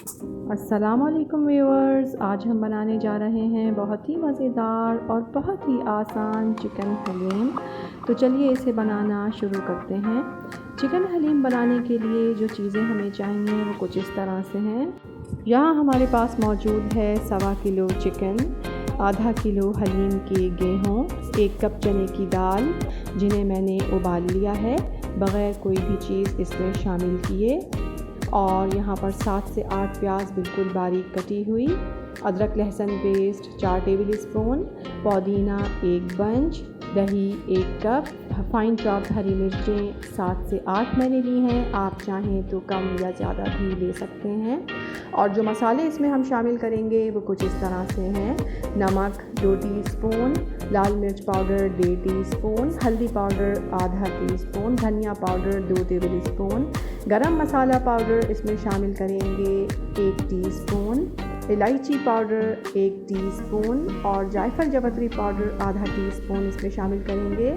अस्सलामुअलैकुम व्यूअर्स, आज हम बनाने जा रहे हैं बहुत ही मज़ेदार और बहुत ही आसान चिकन हलीम। तो चलिए इसे बनाना शुरू करते हैं। चिकन हलीम बनाने के लिए जो चीज़ें हमें चाहिए वो कुछ इस तरह से हैं। यहाँ हमारे पास मौजूद है 1.25 किलो चिकन, आधा किलो हलीम के गेहूँ, 1 कप चने की दाल जिन्हें मैंने उबाल लिया है बग़ैर कोई भी चीज़ इसमें शामिल किए, और यहाँ पर 7 से 8 प्याज बिल्कुल बारीक कटी हुई, अदरक लहसुन पेस्ट 4 टेबल स्पून, पुदीना 1 बंच, दही 1 कप, फाइन चॉप्ड हरी मिर्चें 7 से 8 मैंने ली हैं। आप चाहें तो कम या ज़्यादा भी ले सकते हैं। और जो मसाले इसमें हम शामिल करेंगे वो कुछ इस तरह से हैं। नमक 2 टीस्पून, लाल मिर्च पाउडर 1.5 टीस्पून, हल्दी पाउडर आधा टीस्पून, धनिया पाउडर 2 टेबल स्पून, गरम मसाला पाउडर इसमें शामिल करेंगे 1 टीस्पून, इलायची पाउडर 1 टीस्पून और जायफल जावित्री पाउडर आधा टीस्पून इसमें शामिल करेंगे।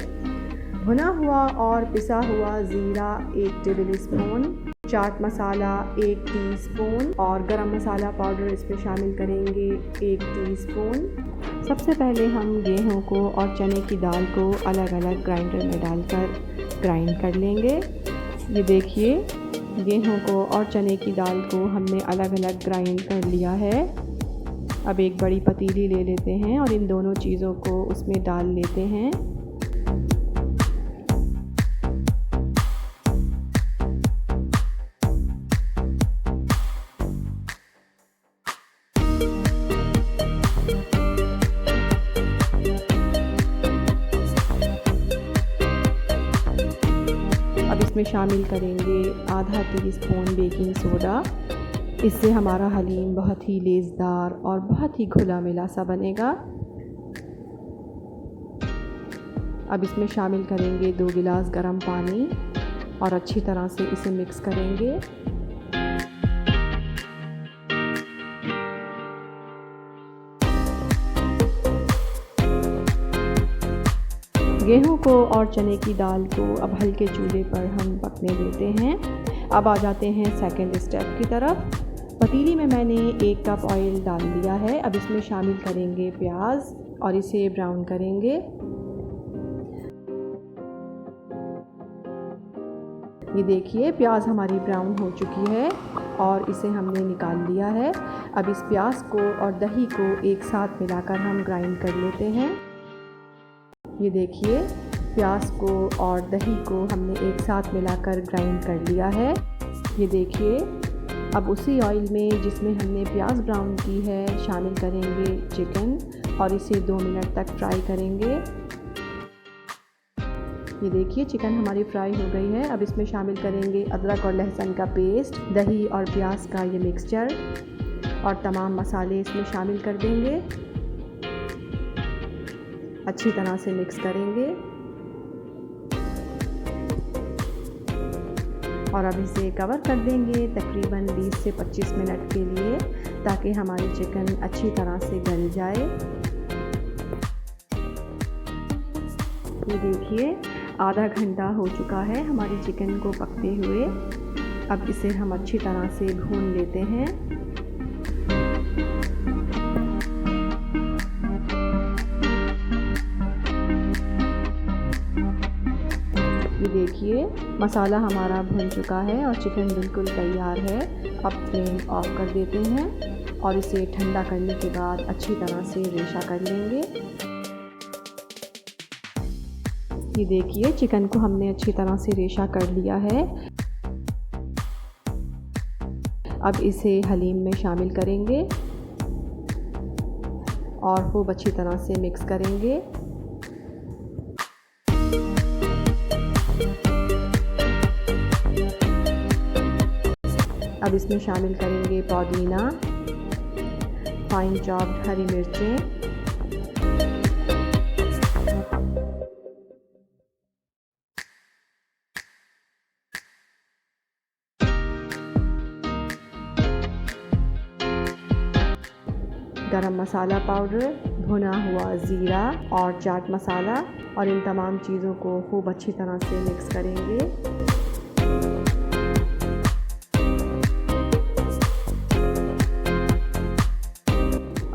भुना हुआ और पिसा हुआ ज़ीरा 1 table spoon, chaat masala 1 teaspoon और गरम मसाला पाउडर इसमें शामिल करेंगे 1 टीस्पून। सबसे पहले हम गेहूं को और चने की दाल को अलग अलग ग्राइंडर में डालकर ग्राइंड कर लेंगे। ये देखिए, गेहूं को और चने की दाल को हमने अलग अलग ग्राइंड कर लिया है। अब एक बड़ी पतीली ले लेते हैं और इन दोनों चीज़ों को उसमें डाल लेते हैं। अब इसमें शामिल करेंगे आधा टीस्पून बेकिंग सोडा। इससे हमारा हलीम बहुत ही लेज़दार और बहुत ही घुला मिला सा बनेगा। अब इसमें शामिल करेंगे 2 गिलास गर्म पानी और अच्छी तरह से इसे मिक्स करेंगे। गेहूं को और चने की दाल को अब हल्के चूल्हे पर हम पकने देते हैं। अब आ जाते हैं सेकंड स्टेप की तरफ। पतीली में मैंने 1 कप ऑयल डाल दिया है। अब इसमें शामिल करेंगे प्याज और इसे ब्राउन करेंगे। ये देखिए, प्याज हमारी ब्राउन हो चुकी है और इसे हमने निकाल लिया है। अब इस प्याज को और दही को एक साथ मिलाकर हम ग्राइंड कर लेते हैं। ये देखिए, प्याज को और दही को हमने एक साथ मिलाकर ग्राइंड कर लिया है। ये देखिए, अब उसी ऑयल में जिसमें हमने प्याज ब्राउन की है शामिल करेंगे चिकन और इसे 2 मिनट तक फ्राई करेंगे। ये देखिए, चिकन हमारी फ्राई हो गई है। अब इसमें शामिल करेंगे अदरक और लहसुन का पेस्ट, दही और प्याज का ये मिक्सचर और तमाम मसाले इसमें शामिल कर देंगे। अच्छी तरह से मिक्स करेंगे और अब इसे कवर कर देंगे तकरीबन 20 से 25 मिनट के लिए, ताकि हमारी चिकन अच्छी तरह से गल जाए। ये देखिए, आधा घंटा हो चुका है हमारी चिकन को पकते हुए। अब इसे हम अच्छी तरह से भून लेते हैं। ये देखिए, मसाला हमारा भुन चुका है और चिकन बिल्कुल तैयार है। अब फ्लेम ऑफ कर देते हैं और इसे ठंडा करने के बाद अच्छी तरह से रेशा कर लेंगे। ये देखिए, चिकन को हमने अच्छी तरह से रेशा कर लिया है। अब इसे हलीम में शामिल करेंगे और खूब अच्छी तरह से मिक्स करेंगे। अब इसमें शामिल करेंगे पुदीना, फाइन चॉप्ड हरी मिर्चें, गरम मसाला पाउडर, भुना हुआ ज़ीरा और चाट मसाला, और इन तमाम चीज़ों को खूब अच्छी तरह से मिक्स करेंगे।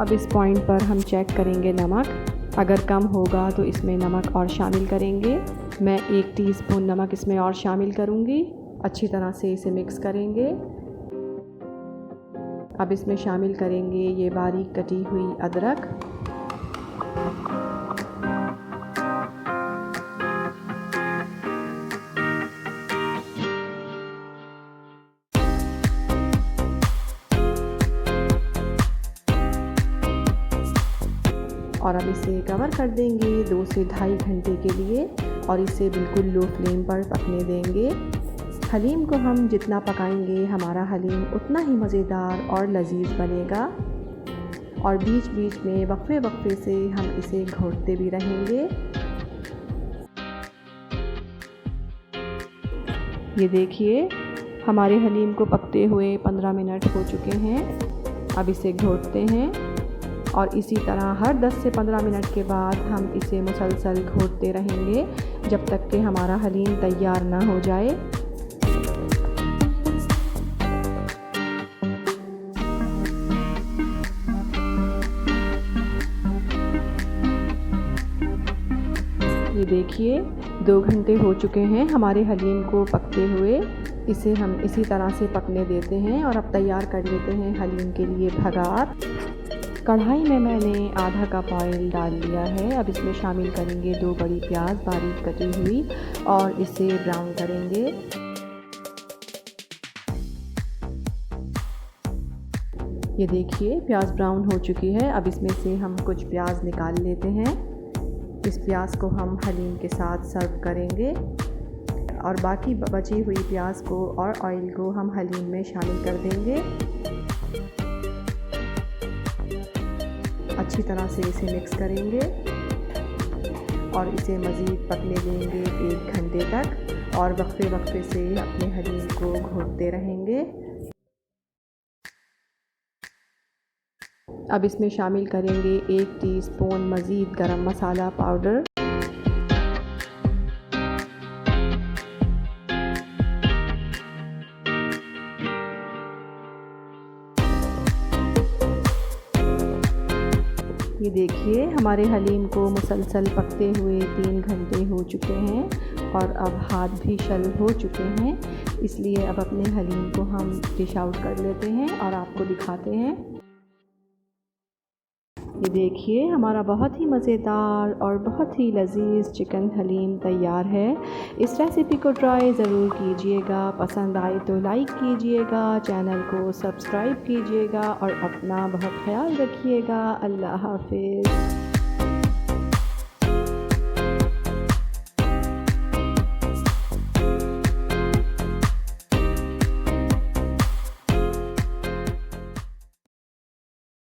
अब इस पॉइंट पर हम चेक करेंगे नमक। अगर कम होगा तो इसमें नमक और शामिल करेंगे। मैं 1 टीस्पून नमक इसमें और शामिल करूँगी। अच्छी तरह से इसे मिक्स करेंगे। अब इसमें शामिल करेंगे ये बारीक कटी हुई अदरक। और अब इसे कवर कर देंगे 2 से ढाई घंटे के लिए और इसे बिल्कुल लो फ्लेम पर पकने देंगे। हलीम को हम जितना पकाएंगे हमारा हलीम उतना ही मज़ेदार और लजीज बनेगा। और बीच बीच में वक्फे वक्फे से हम इसे घोटते भी रहेंगे। ये देखिए हमारे हलीम को पकते हुए 15 मिनट हो चुके हैं। अब इसे घोटते हैं और इसी तरह हर 10 से 15 मिनट के बाद हम इसे मुसलसल घोटते रहेंगे जब तक कि हमारा हलीम तैयार ना हो जाए। ये देखिए 2 घंटे हो चुके हैं हमारे हलीम को पकते हुए। इसे हम इसी तरह से पकने देते हैं और अब तैयार कर लेते हैं हलीम के लिए भगार। कढ़ाई में मैंने आधा कप ऑयल डाल लिया है। अब इसमें शामिल करेंगे 2 बड़ी प्याज बारीक कटी हुई और इसे ब्राउन करेंगे। ये देखिए प्याज ब्राउन हो चुकी है। अब इसमें से हम कुछ प्याज निकाल लेते हैं। इस प्याज को हम हलीम के साथ सर्व करेंगे और बाकी बची हुई प्याज को और ऑयल को हम हलीम में शामिल कर देंगे। अच्छी तरह से इसे मिक्स करेंगे और इसे मज़ीद पकने देंगे 1 घंटे तक और वक्फे वक्फे से अपने हलीम को घोटते रहेंगे। अब इसमें शामिल करेंगे 1 टीस्पून मज़ीद गरम मसाला पाउडर। ये देखिए हमारे हलीम को मुसलसल पकते हुए 3 घंटे हो चुके हैं और अब हाथ भी शल हो चुके हैं। इसलिए अब अपने हलीम को हम डिश आउट कर लेते हैं और आपको दिखाते हैं। ये देखिए हमारा बहुत ही मज़ेदार और बहुत ही लजीज चिकन हलीम तैयार है। इस रेसिपी को ट्राई ज़रूर कीजिएगा। पसंद आए तो लाइक कीजिएगा, चैनल को सब्सक्राइब कीजिएगा और अपना बहुत ख्याल रखिएगा। अल्लाह हाफ़िज़।